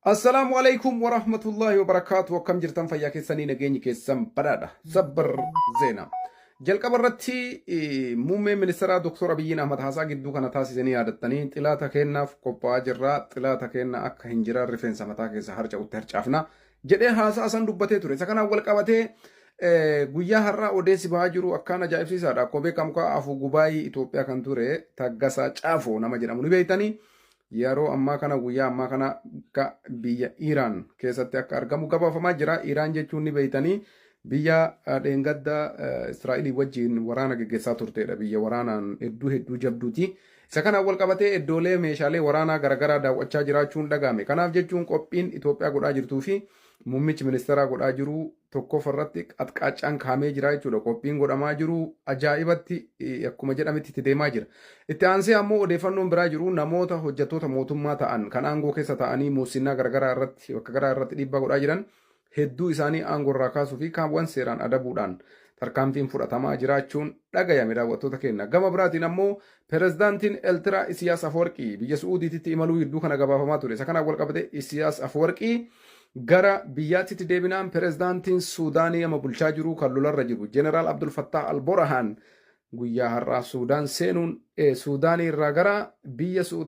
Assalamu alaikum warahmatullahi wabarakatuh. Akkam jirtan fayyaa keessanii nageenyi keessan badhaadha. Sabbar Zeenaa. Jalqaba irratti muummee ministeeraa Dr. Abiyyiin Ahmad haasaa gidduu kana taasisanii yaadattanii xilaata kennaaf qophaa'aa jirra. Xilaata kenna akka hin jiran rifeensa mataa keessa harca'utti harcaafna jedhee haasaa san dubbatee ture. Isa kanaan wal qabatee guyyaa har'aa odeessi bahaa jiru akkaan ajaa'ibsiisaadha. Akkuma beekamu afuu gubaayii Itoophiyaa kan ture Taggasaa Caafoo nama jedhamu ni beektanii. Yeroo ammaa kana guyyaa ammaa kana biyya Iraan keessatti akka argamu gabaafamaa jira. Iraan jechuun ni beektanii biyya dheengadda Israa'elii wajjin waraana gaggeessaa turtedha. Biyya waraanaan hedduu jabduuti. Isa kanaan wal qabatee iddoolee meeshaalee waraanaa garaagaraa daawwachaa jiraachuun dhagahame. Kanaaf jechuun qophiin Itoophiyaa godhaa jirtuu fi muummichi ministeeraa godhaa jiru tokkofa irratti qaxqaacaan kaamee jira jechuudha. Qophiin godhamaa jiru ajaa'ibatti akkuma jedhametti itti deemaa jira. Itti aansee ammoo odeeffannoon biraa jiru namoota hojjettoota mootummaa ta'an kan aangoo keessa ta'anii muusinnaa garaagaraa irratti bakka garaa irratti dhiibbaa godhaa jiran hedduu isaanii aangoo irraa kaasuu fi kaawwan seeraan adabuudhaan tarkaanfiin fudhatamaa jiraachuun dhagayame daawwattoota keenya. Gama biraatiin ammoo pirezidaantiin Eertiraa Isiyaas Afwerqii biyya Su'uudiitti imaluu hedduu kana gabaafamaa ture. Isa kanaan wal qabatee Isiyaas Afwerqii gara biyyaatti deebinaan pirezidaantiin Suudaanii ama bulchaa jiru kan lolarra jiru Jeneraal Abdul Fattah Al-Burhaan guyyaa har'aa Suudaan seenuun Suudaanii irraa gara biyya